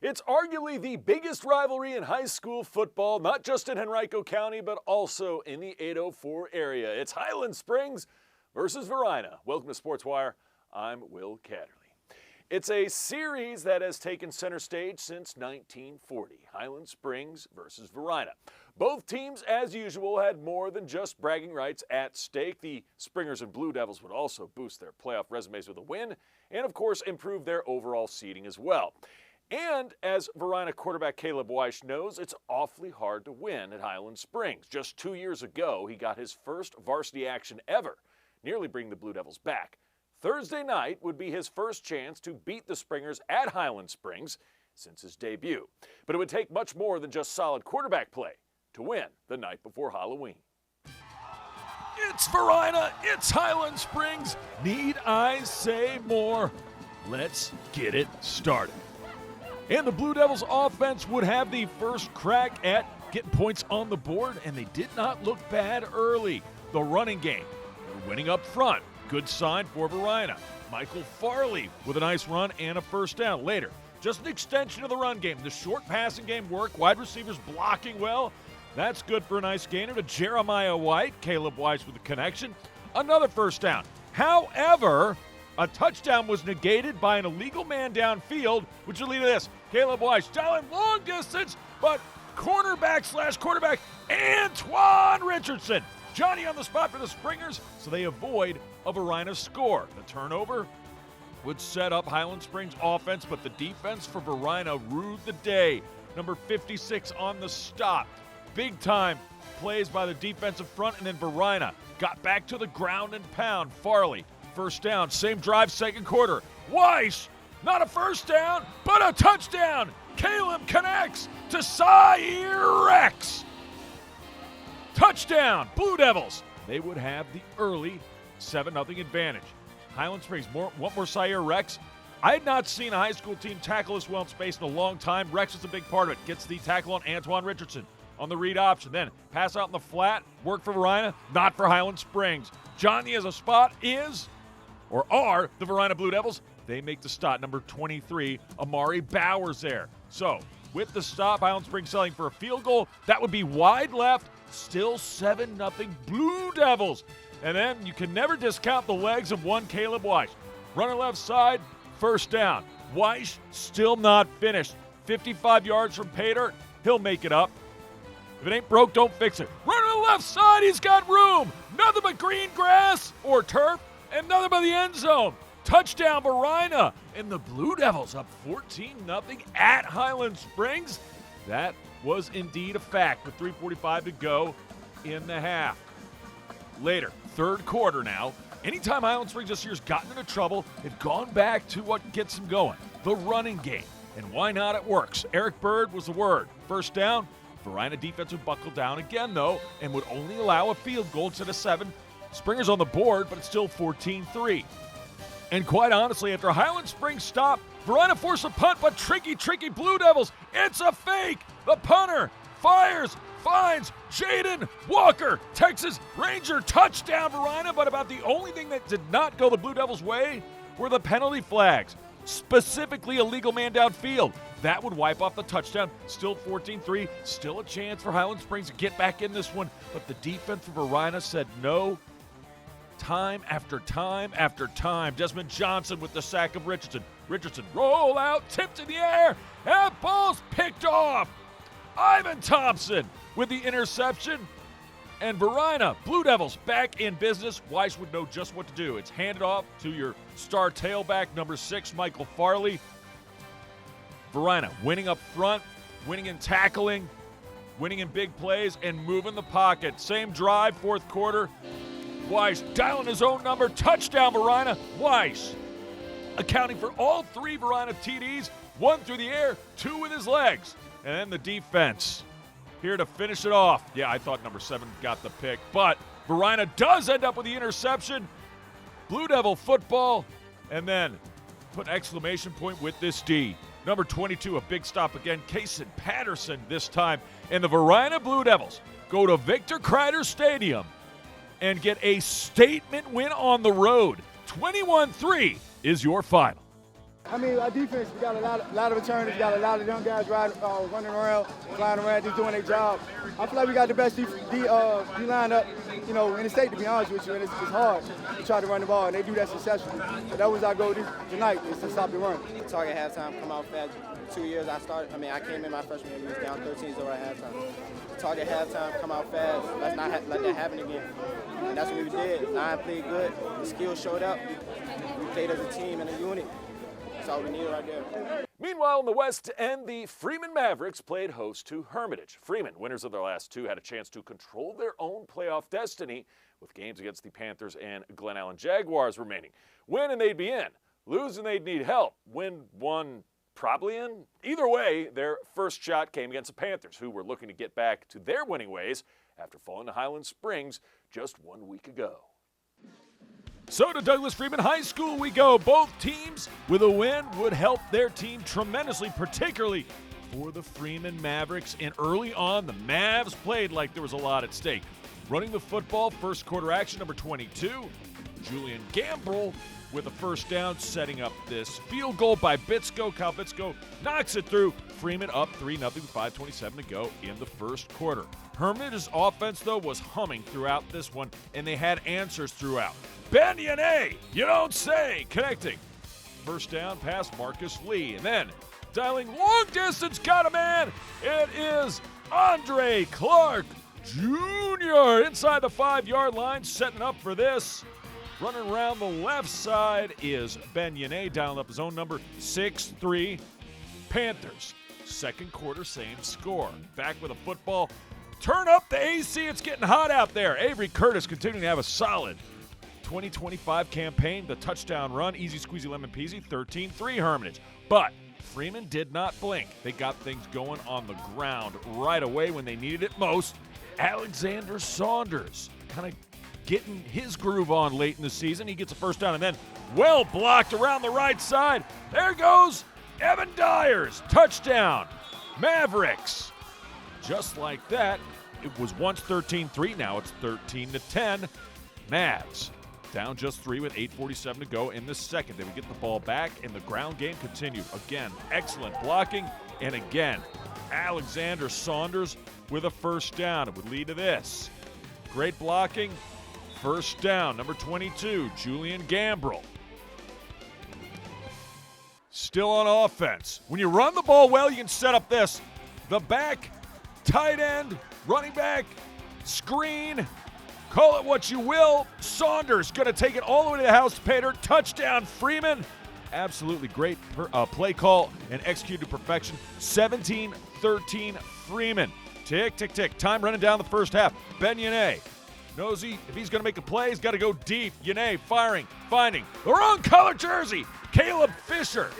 It's arguably the biggest rivalry in high school football, not just in Henrico County, but also in the 804 area. It's Highland Springs versus Varina. Welcome to SportsWire. I'm Will Catterley. It's a series that has taken center stage since 1940. Highland Springs versus Varina. Both teams, as usual, had more than just bragging rights at stake. The Springers and Blue Devils would also boost their playoff resumes with a win and, of course, improve their overall seeding as well. And as Varina quarterback Caleb Weiss knows, it's awfully hard to win at Highland Springs. Just 2 years ago, he got his first varsity action ever, nearly bringing the Blue Devils back. Thursday night would be his first chance to beat the Springers at Highland Springs since his debut. But it would take much more than just solid quarterback play to win the night before Halloween. It's Varina, it's Highland Springs. Need I say more? Let's get it started. And the Blue Devils offense would have the first crack at getting points on the board, and they did not look bad early. The running game, they're winning up front. Good sign for Varina. Michael Farley with a nice run and a first down. Later, just an extension of the run game. The short passing game worked. Wide receivers blocking well. That's good for a nice gainer to Jeremiah White. Caleb Weiss with the connection. Another first down. However, a touchdown was negated by an illegal man downfield, which will lead to this. Caleb Weiss dialing long distance, but quarterback Antoine Richardson. Johnny on the spot for the Springers, so they avoid a Varina score. The turnover would set up Highland Springs offense, but the defense for Varina ruled the day. Number 56 on the stop. Big time plays by the defensive front, and then Varina got back to the ground and pound. Farley, first down, same drive, second quarter. Weiss, not a first down, but a touchdown. Caleb connects to Sire Rex. Touchdown, Blue Devils. They would have the early 7-0 advantage. Highland Springs, want more Sire Rex? I had not seen a high school team tackle this well in space in a long time. Rex was a big part of it. Gets the tackle on Antoine Richardson on the read option. Then pass out in the flat. Work for Varina, not for Highland Springs. Johnny as a spot are the Varina Blue Devils. They make the stop. Number 23, Amari Bowers there. So with the stop, Highland Springs selling for a field goal. That would be wide left. Still 7-0 Blue Devils. And then you can never discount the legs of one Caleb Weiss. Runner left side, first down. Weiss still not finished. 55 yards from Pater. He'll make it up. If it ain't broke, don't fix it. Runner to the left side, he's got room. Nothing but green grass or turf, and nothing but the end zone. Touchdown, Varina. And the Blue Devils up 14-0 at Highland Springs. That was indeed a fact with 3:45 to go in the half. Later, third quarter now. Anytime Highland Springs this year's gotten into trouble, they've gone back to what gets them going, the running game. And why not? It works. Eric Bird was the word. First down. Varina defense would buckle down again, though, and would only allow a field goal instead of 7. Springers on the board, but it's still 14-3. And quite honestly, after Highland Springs stopped, Varina forced a punt, but tricky Blue Devils. It's a fake. The punter fires, finds Jaden Walker, Texas Ranger, touchdown Varina. But about the only thing that did not go the Blue Devils' way were the penalty flags, specifically a legal man downfield. That would wipe off the touchdown. Still 14-3, still a chance for Highland Springs to get back in this one. But the defense for Varina said no. Time after time after time. Desmond Johnson with the sack of Richardson. Richardson roll out, tipped in the air, and ball's picked off. Ivan Thompson with the interception. And Varina, Blue Devils, back in business. Weiss would know just what to do. It's handed off to your star tailback, number 6, Michael Farley. Varina winning up front, winning in tackling, winning in big plays, and moving the pocket. Same drive, fourth quarter. Weiss dialing his own number. Touchdown, Varina. Weiss accounting for all 3 Varina TDs, 1 through the air, 2 with his legs. And then the defense here to finish it off. Yeah, I thought number 7 got the pick, but Varina does end up with the interception. Blue Devil football, and then put an exclamation point with this D. Number 22, a big stop again. Kason Patterson this time. And the Varina Blue Devils go to Victor Kreider Stadium and get a statement win on the road. 21-3 is your final. I mean, our defense, we got a lot of returners, we got a lot of young guys running around, flying around, just doing their job. I feel like we got the best D-line up, in the state, to be honest with you, and it's hard to try to run the ball, and they do that successfully. So that was our goal tonight, is to stop the run. Target halftime, come out fast. 2 years I came in my freshman year, we was down 13-0 at halftime. Target halftime, come out fast. Let's not let that happen again. And that's what we did. Line played good. The skills showed up. We played as a team and a unit. That's all we needed right there. Meanwhile, in the West End, the Freeman Mavericks played host to Hermitage. Freeman, winners of their last two, had a chance to control their own playoff destiny with games against the Panthers and Glen Allen Jaguars remaining. Win and they'd be in. Lose and they'd need help. Win one, probably in. Either way, their first shot came against the Panthers, who were looking to get back to their winning ways after falling to Highland Springs just 1 week ago. So to Douglas Freeman High School we go. Both teams with a win would help their team tremendously, particularly for the Freeman Mavericks. And early on, the Mavs played like there was a lot at stake. Running the football, first quarter action, number 22, Julian Gambrell with a first down, setting up this field goal by Bitsko. Kyle Bitsko knocks it through. Freeman up 3-0, 5:27 to go in the first quarter. Hermitage's offense, though, was humming throughout this one, and they had answers throughout. Ben Yane, you don't say, connecting. First down past Marcus Lee, and then dialing long distance, got a man. It is Andre Clark Jr. inside the 5-yard line, setting up for this. Running around the left side is Ben Yane, dialing up his own number, 6-3 Panthers. Second quarter, same score. Back with a football. Turn up the AC, it's getting hot out there. Avery Curtis continuing to have a solid 2025 campaign. The touchdown run, easy squeezy lemon peasy, 13-3 Hermitage. But Freeman did not blink. They got things going on the ground right away when they needed it most. Alexander Saunders kind of getting his groove on late in the season. He gets a first down and then well blocked around the right side. There goes Evan Dyers. Touchdown. Mavericks. Just like that, it was once 13-3. Now it's 13-10. Mavs down just 3 with 8:47 to go in the second. They would get the ball back, and the ground game continued. Again, excellent blocking. And again, Alexander Saunders with a first down. It would lead to this. Great blocking. First down, number 22, Julian Gambrell. Still on offense. When you run the ball well, you can set up this. The back, tight end, running back, screen, call it what you will. Saunders going to take it all the way to the house. Pater, touchdown, Freeman. Absolutely great play call and executed to perfection. 17-13 Freeman. Tick, tick, tick. Time running down the first half. Ben Yane. Knows if he's going to make a play, he's got to go deep. Yane firing, finding the wrong color jersey. Caleb Fisher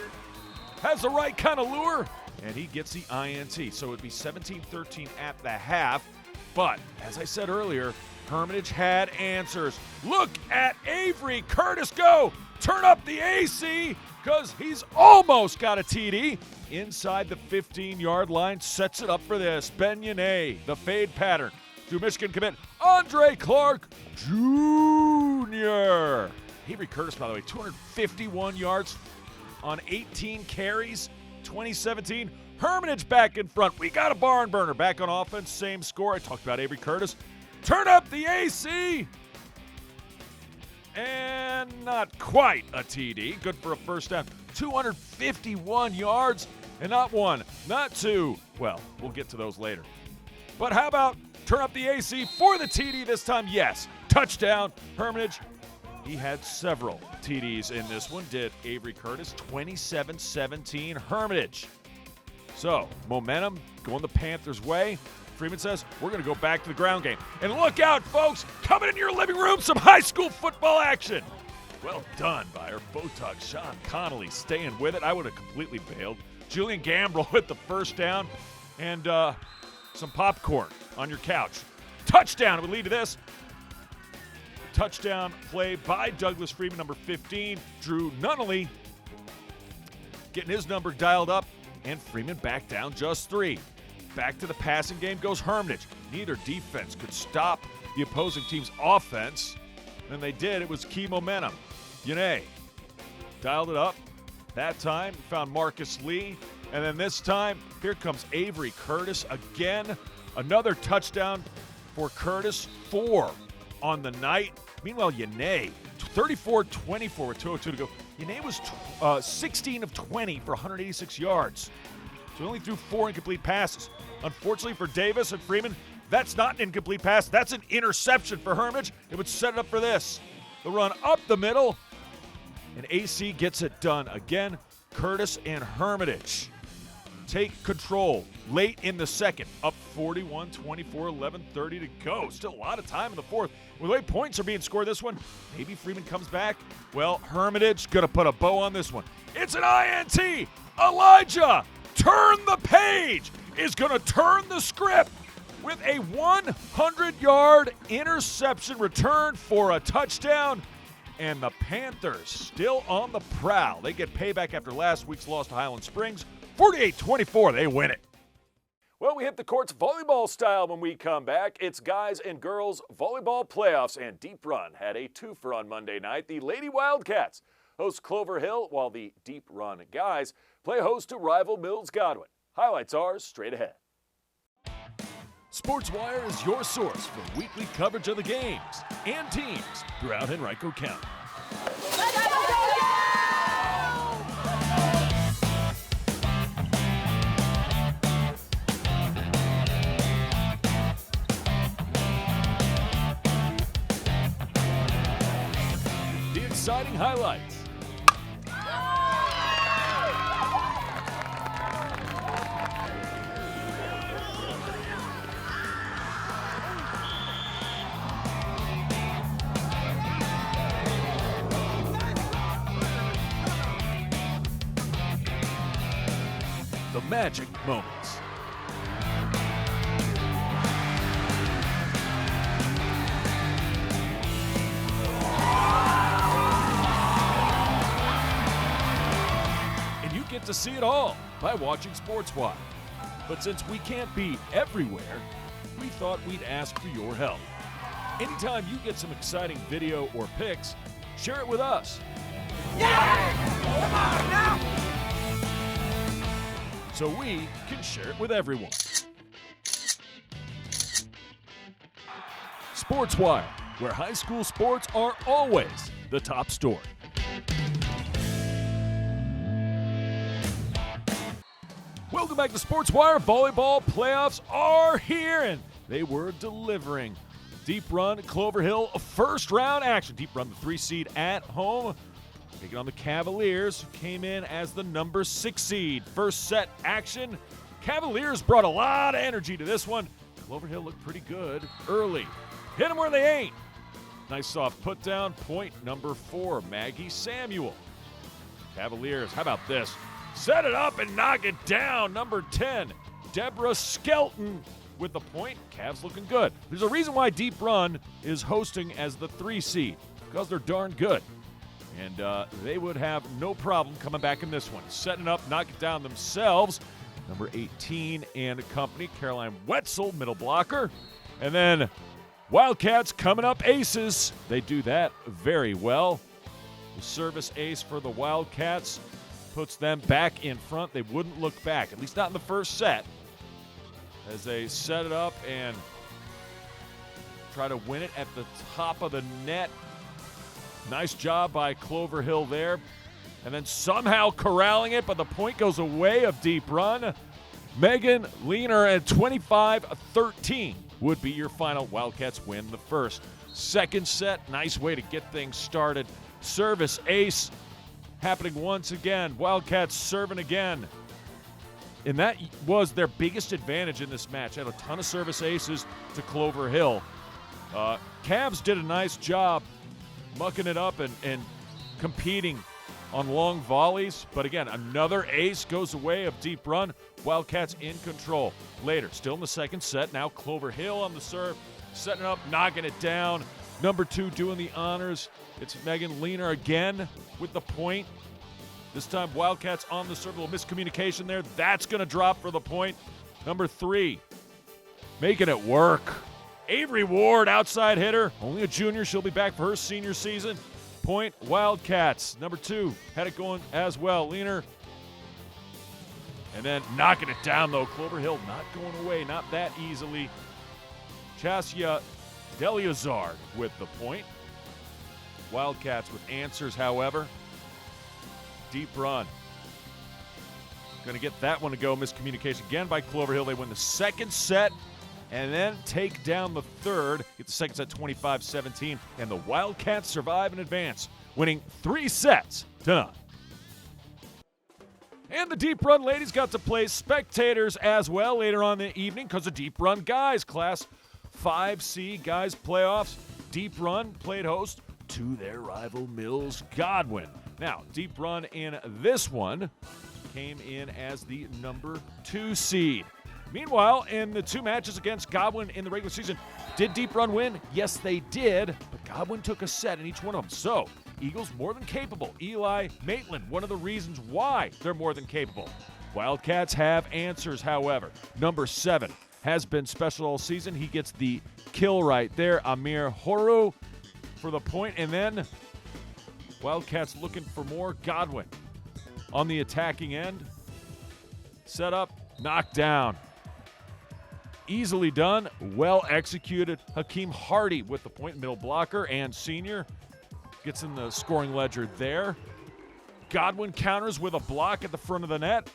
has the right kind of lure, and he gets the INT. So it would be 17-13 at the half. But, as I said earlier, Hermitage had answers. Look at Avery Curtis go. Turn up the AC because he's almost got a TD. Inside the 15-yard line, sets it up for this. Ben Yane, the fade pattern. To Michigan commit, Andre Clark Jr. Avery Curtis, by the way, 251 yards on 18 carries, 2017. Hermitage back in front. We got a barn burner. Back on offense, same score. I talked about Avery Curtis. Turn up the AC. And not quite a TD. Good for a first down. 251 yards, and not one, not two. Well, we'll get to those later. But how about turn up the AC for the TD this time? Yes. Touchdown, Hermitage. He had several TDs in this one, did Avery Curtis. 27-17 Hermitage. So, momentum going the Panthers' way. Freeman says, we're going to go back to the ground game. And look out, folks, coming in your living room, some high school football action. Well done by our Photog, Sean Connolly, staying with it. I would have completely bailed. Julian Gambrell with the first down, and some popcorn on your couch. Touchdown, it would lead to this. Touchdown play by Douglas Freeman, number 15. Drew Nunnally getting his number dialed up, and Freeman back down just 3. Back to the passing game goes Hermitage. Neither defense could stop the opposing team's offense. And they did. It was key momentum. Yane dialed it up. That time, we found Marcus Lee. And then this time, here comes Avery Curtis again. Another touchdown for Curtis, 4 on the night. Meanwhile, Yane, 34-24 with 2:02 to go. Yane was 16 of 20 for 186 yards. So he only threw 4 incomplete passes. Unfortunately for Davis and Freeman, that's not an incomplete pass. That's an interception for Hermitage. It would set it up for this. The run up the middle, and AC gets it done again. Curtis and Hermitage take control late in the second, up 41-24, 11:30 to go. Still a lot of time in the fourth. With the way points are being scored this one, maybe Freeman comes back. Well, Hermitage going to put a bow on this one. It's an INT. Elijah, turn the page, is going to turn the script with a 100-yard interception return for a touchdown. And the Panthers still on the prowl. They get payback after last week's loss to Highland Springs. 48-24, they win it. Well, we hit the courts volleyball style when we come back. It's guys and girls volleyball playoffs, and Deep Run had a twofer on Monday night. The Lady Wildcats host Clover Hill, while the Deep Run guys play host to rival Mills Godwin. Highlights are straight ahead. SportsWire is your source for weekly coverage of the games and teams throughout Henrico County. The exciting highlights. The magic moments. And you get to see it all by watching SportsWire. But since we can't be everywhere, we thought we'd ask for your help. Anytime you get some exciting video or pics, share it with us. Yeah! Come on now! So we can share it with everyone. SportsWire, where high school sports are always the top story. Welcome back to SportsWire. Volleyball playoffs are here, and they were delivering. Deep Run, Clover Hill, first round action. Deep Run, the 3 seed at home, taking on the Cavaliers, who came in as the number 6 seed. First set action. Cavaliers brought a lot of energy to this one. Clover Hill looked pretty good early. Hit them where they ain't. Nice soft put down. Point number 4, Maggie Samuel. Cavaliers, how about this? Set it up and knock it down. Number 10, Deborah Skelton with the point. Cavs looking good. There's a reason why Deep Run is hosting as the 3 seed, because they're darn good. And they would have no problem coming back in this one. Setting up, knock it down themselves. Number 18 and company, Caroline Wetzel, middle blocker. And then Wildcats coming up aces. They do that very well. The service ace for the Wildcats puts them back in front. They wouldn't look back, at least not in the first set, as they set it up and try to win it at the top of the net. Nice job by Clover Hill there. And then somehow corralling it, but the point goes away of Deep Run. Megan Leaner at 25-13 would be your final. Wildcats win the first. Second set, nice way to get things started. Service ace happening once again. Wildcats serving again. And that was their biggest advantage in this match. Had a ton of service aces to Clover Hill. Cavs did a nice job mucking it up and competing on long volleys. But again, another ace goes away of Deep Run. Wildcats in control. Later, still in the second set. Now Clover Hill on the serve, setting up, knocking it down. Number 2 doing the honors. It's Megan Leaner again with the point. This time Wildcats on the serve. A little miscommunication there. That's going to drop for the point. Number 3 making it work. Avery Ward, outside hitter. Only a junior. She'll be back for her senior season. Point, Wildcats. Number 2 had it going as well. Leaner. And then knocking it down, though. Clover Hill not going away, not that easily. Chasia Deliazard with the point. Wildcats with answers, however. Deep run. Going to get that one to go. Miscommunication again by Clover Hill. They win the second set and then take down the third. Get the second set 25-17. And the Wildcats survive and advance, winning 3 sets to none. And the Deep Run ladies got to play spectators as well later on in the evening because the Deep Run guys, Class 5C guys playoffs. Deep Run played host to their rival Mills Godwin. Now, Deep Run in this one came in as the number 2 seed. Meanwhile, in the 2 matches against Godwin in the regular season, did Deep Run win? Yes, they did, but Godwin took a set in each one of them. So, Eagles more than capable. Eli Maitland, one of the reasons why they're more than capable. Wildcats have answers, however. Number 7 has been special all season. He gets the kill right there. Amir Horu for the point, and then Wildcats looking for more. Godwin on the attacking end. Set up, knocked down. Easily done, well executed. Hakeem Hardy with the point, middle blocker, and senior gets in the scoring ledger there. Godwin counters with a block at the front of the net.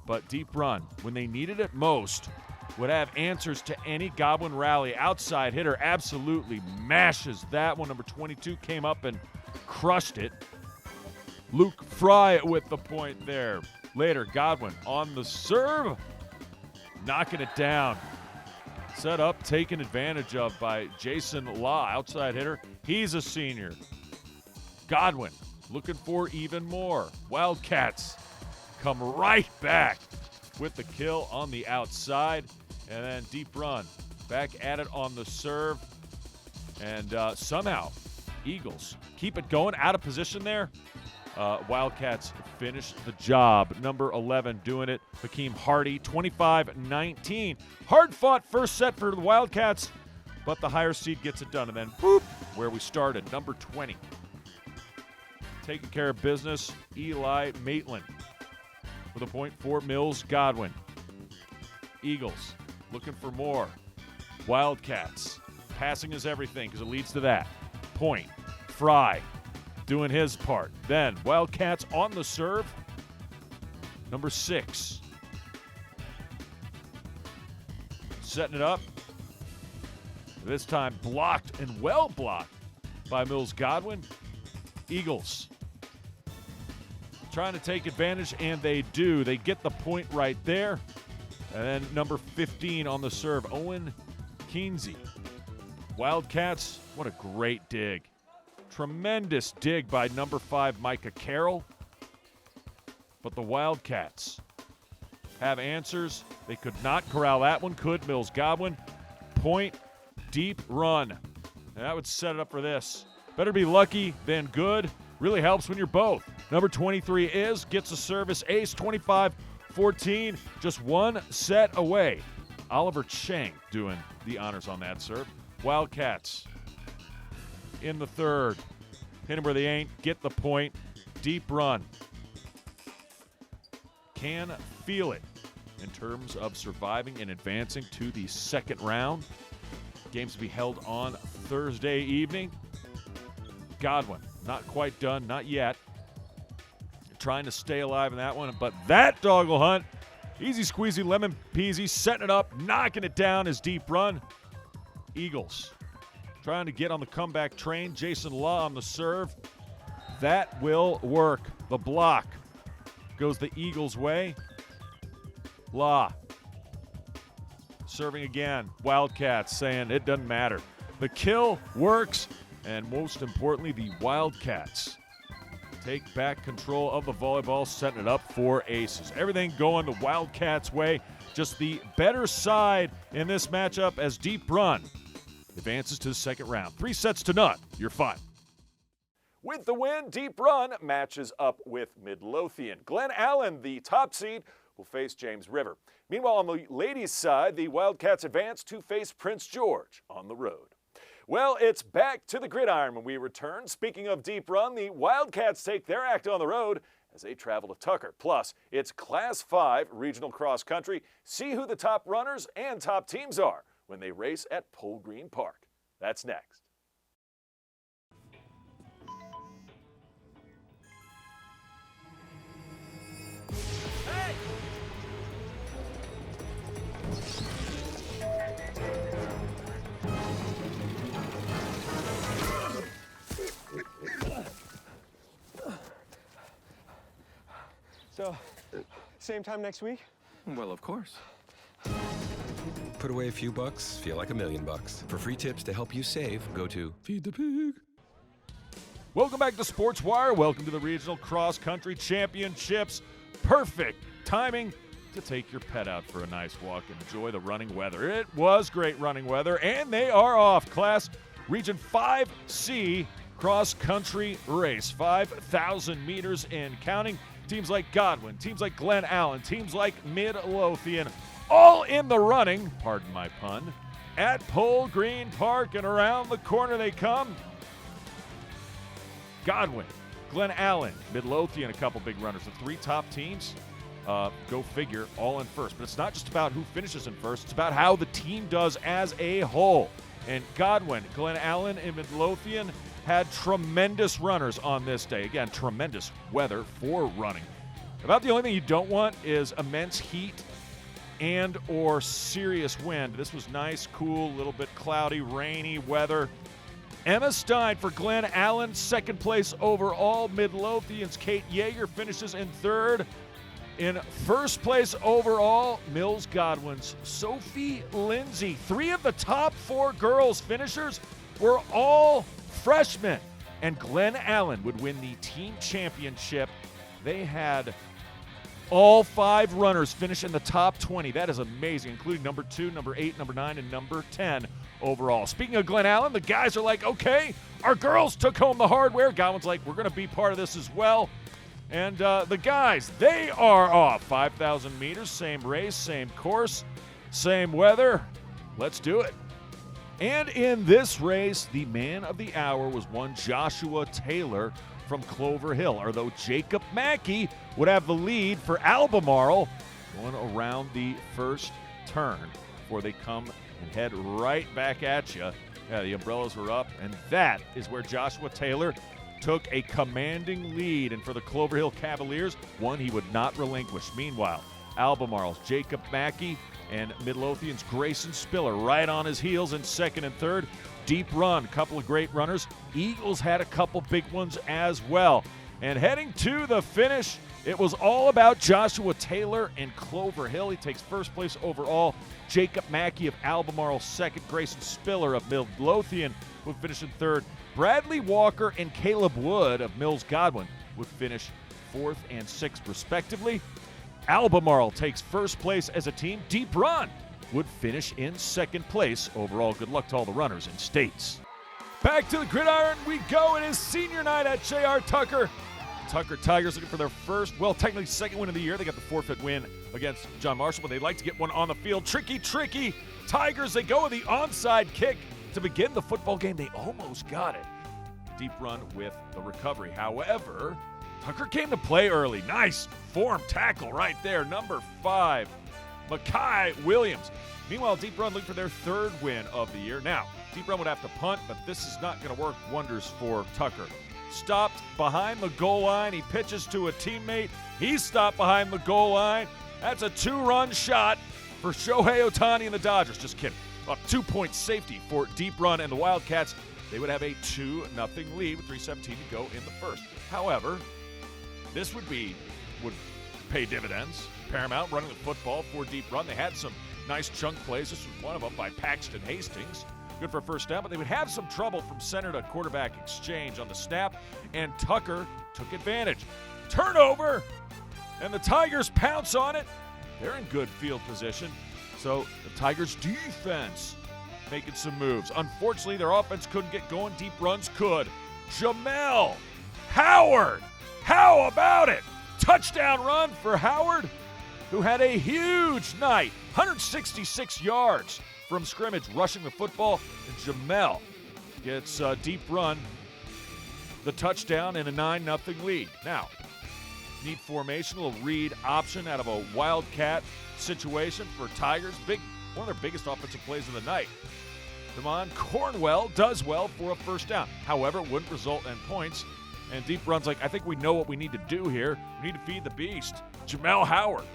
But Deep Run, when they needed it most, would have answers to any Godwin rally. Outside hitter absolutely mashes that one. Number 22 came up and crushed it. Luke Fry with the point there. Later, Godwin on the serve, knocking it down. Set up, taken advantage of by Jason Law, outside hitter. He's a senior. Godwin looking for even more. Wildcats come right back with the kill on the outside. And then Deep Run back at it on the serve. And somehow, Eagles keep it going, out of position there. Wildcats finish the job. Number 11 doing it. Hakeem Hardy, 25-19. Hard-fought first set for the Wildcats, but the higher seed gets it done. And then, boop, where we started, number 20. Taking care of business, Eli Maitland with a point for Mills Godwin. Eagles looking for more. Wildcats, passing is everything because it leads to that. Point, Fry doing his part. Then Wildcats on the serve. Number 6. Setting it up. This time blocked and well blocked by Mills Godwin. Eagles trying to take advantage, and they do. They get the point right there. And then number 15 on the serve, Owen Keensey. Wildcats, what a great dig. Tremendous dig by number 5, Micah Carroll. But the Wildcats have answers. They could not corral that one. Could Mills Godwin. Point, Deep Run. And that would set it up for this. Better be lucky than good. Really helps when you're both. Number 23 gets a service ace, 25-14. Just one set away. Oliver Chang doing the honors on that serve. Wildcats in the third. Hit him where they ain't. Get the point. Deep Run. Can feel it in terms of surviving and advancing to the second round. Games to be held on Thursday evening. Godwin, not quite done, not yet. Trying to stay alive in that one, but that doggle hunt, easy squeezy, lemon peasy, setting it up, knocking it down is Deep Run. Eagles trying to get on the comeback train. Jason Law on the serve. That will work. The block goes the Eagles' way. Law serving again. Wildcats saying it doesn't matter. The kill works, and most importantly, the Wildcats take back control of the volleyball, setting it up for aces. Everything going the Wildcats' way. Just the better side in this matchup as Deep Run advances to the second round. 3-0. You're fine. With the win, Deep Run matches up with Midlothian. Glen Allen, the top seed, will face James River. Meanwhile, on the ladies' side, the Wildcats advance to face Prince George on the road. Well, it's back to the gridiron when we return. Speaking of deep run, the Wildcats take their act on the road as they travel to Tucker. Plus, it's Class 5 regional cross country. See who the top runners and top teams are when they race at Pole Green Park. That's next. So, same time next week? Well, of course. Put away a few bucks, feel like $1 million. For free tips to help you save, go to Feed the Pig. Welcome back to Sports Wire. Welcome to the Regional Cross Country Championships. Perfect timing to take your pet out for a nice walk and enjoy the running weather. It was great running weather, and they are off. Class Region 5C cross country race, 5,000 meters and counting. Teams like Godwin, teams like Glen Allen, teams like Midlothian, all in the running, pardon my pun, at Pole Green Park, and around the corner they come. Godwin, Glen Allen, Midlothian, a couple big runners. The three top teams, go figure, all in first. But it's not just about who finishes in first. It's about how the team does as a whole. And Godwin, Glen Allen, and Midlothian had tremendous runners on this day. Again, tremendous weather for running. About the only thing you don't want is immense heat and or serious wind. This was nice, cool, little bit cloudy, rainy weather. Emma Stein for Glen Allen, second place overall. Midlothian's Kate Yeager finishes in third. In first place overall, Mills Godwin's Sophie Lindsay. Three of the top four girls finishers were all freshmen. And Glen Allen would win the team championship. They had all five runners finish in the top 20. That is amazing, including number 2, number 8, number 9, and number 10 overall. Speaking of Glen Allen, the guys are like, okay, our girls took home the hardware. Godwin's like, we're going to be part of this as well. And the guys, they are off. 5,000 meters, same race, same course, same weather. Let's do it. And in this race, the man of the hour was one Joshua Taylor from Clover Hill, although Jacob Mackey would have the lead for Albemarle going around the first turn before they come and head right back at you. Yeah, the umbrellas were up, and that is where Joshua Taylor took a commanding lead, and for the Clover Hill Cavaliers, one he would not relinquish. Meanwhile, Albemarle's Jacob Mackey and Midlothian's Grayson Spiller right on his heels in second and third. Deep run, couple of great runners. Eagles had a couple big ones as well. And heading to the finish, it was all about Joshua Taylor and Clover Hill. He takes first place overall. Jacob Mackey of Albemarle second. Grayson Spiller of Midlothian would finish in third. Bradley Walker and Caleb Wood of Mills Godwin would finish fourth and sixth respectively. Albemarle takes first place as a team. Deep Run would finish in second place overall. Good luck to all the runners in states. Back to the gridiron we go. It is senior night at J.R. Tucker. Tucker Tigers looking for their first, well, technically second win of the year. They got the forfeit win against John Marshall, but they'd like to get one on the field. Tricky Tigers, they go with the onside kick to begin the football game. They almost got it. Deep Run with the recovery. However, Tucker came to play early. Nice form tackle right there. Number 5, Mackay Williams. Meanwhile, Deep Run looking for their third win of the year. Now, Deep Run would have to punt, but this is not going to work wonders for Tucker. Stopped behind the goal line. He pitches to a teammate. He's stopped behind the goal line. That's a 2-run shot for Shohei Ohtani and the Dodgers. Just kidding. A 2-point safety for Deep Run and the Wildcats. They would have a 2-0 lead with 3:17 to go in the first. However, this would pay dividends. Paramount running the football for Deep Run. They had some nice chunk plays. This was one of them by Paxton Hastings. Good for a first down, but they would have some trouble from center to quarterback exchange on the snap, and Tucker took advantage. Turnover, and the Tigers pounce on it. They're in good field position, so the Tigers' defense making some moves. Unfortunately, their offense couldn't get going. Deep Runs could. Jamel Howard, how about it? Touchdown run for Howard, who had a huge night, 166 yards from scrimmage rushing the football. And Jamel gets a deep run, the touchdown, and a 9-0 lead. Now, neat formation, a little read option out of a Wildcat situation for Tigers. One of their biggest offensive plays of the night. Damon Cornwell does well for a first down. However, it wouldn't result in points. And deep runs like, I think we know what we need to do here. We need to feed the beast. Jamel Howard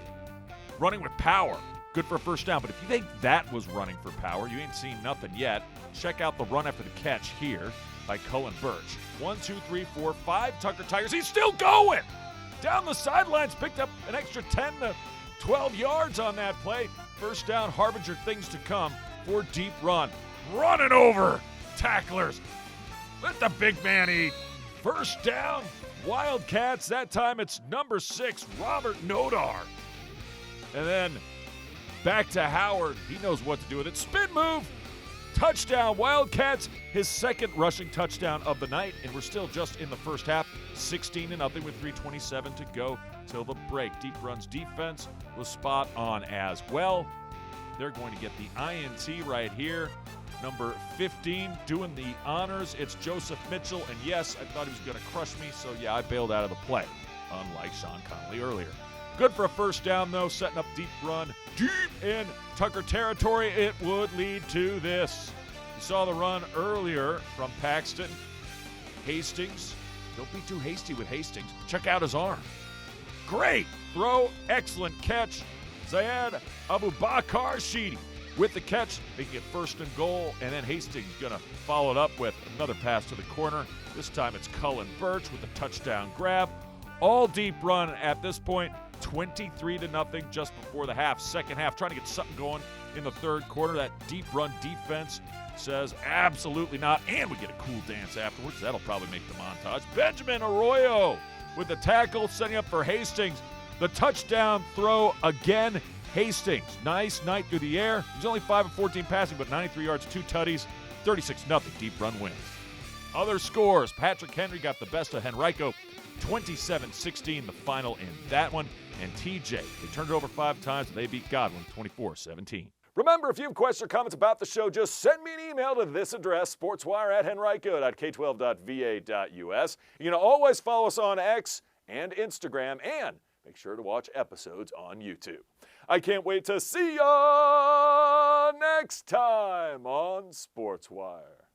running with power. Good for a first down. But if you think that was running for power, you ain't seen nothing yet. Check out the run after the catch here by Cullen Birch. 1, 2, 3, 4, 5 Tucker Tigers. He's still going! Down the sidelines, picked up an extra 10 to 12 yards on that play. First down, harbinger things to come for deep run. Running over tacklers. Let the big man eat. First down, Wildcats. That time it's number 6, Robert Nodar. And then back to Howard. He knows what to do with it. Spin move. Touchdown, Wildcats. His second rushing touchdown of the night. And we're still just in the first half. 16-0 with 3:27 to go till the break. Deep Run's defense was spot on as well. They're going to get the INT right here. Number 15 doing the honors. It's Joseph Mitchell. And yes, I thought he was going to crush me. So yeah, I bailed out of the play, unlike Sean Connolly earlier. Good for a first down, though, setting up deep run deep in Tucker territory. It would lead to this. You saw the run earlier from Paxton. Hastings. Don't be too hasty with Hastings. Check out his arm. Great throw. Excellent catch. Zayed Abubakar Sheedy with the catch, making it 1st and goal. And then Hastings going to follow it up with another pass to the corner. This time it's Cullen Birch with the touchdown grab. All deep run at this point. 23-0 just before the half. Second half, trying to get something going in the third quarter. That deep run defense says absolutely not. And we get a cool dance afterwards. That'll probably make the montage. Benjamin Arroyo with the tackle, setting up for Hastings. The touchdown throw again. Hastings, nice night through the air. He's only 5 of 14 passing, but 93 yards, 2 tutties. 36-0 deep run wins. Other scores, Patrick Henry got the best of Henrico. 27-16 the final in that one. And TJ, they turned it over 5 times, and they beat Godwin 24-17. Remember, if you have questions or comments about the show, just send me an email to this address, sportswire@henrico.k12.va.us. You can always follow us on X and Instagram, and make sure to watch episodes on YouTube. I can't wait to see ya next time on Sportswire.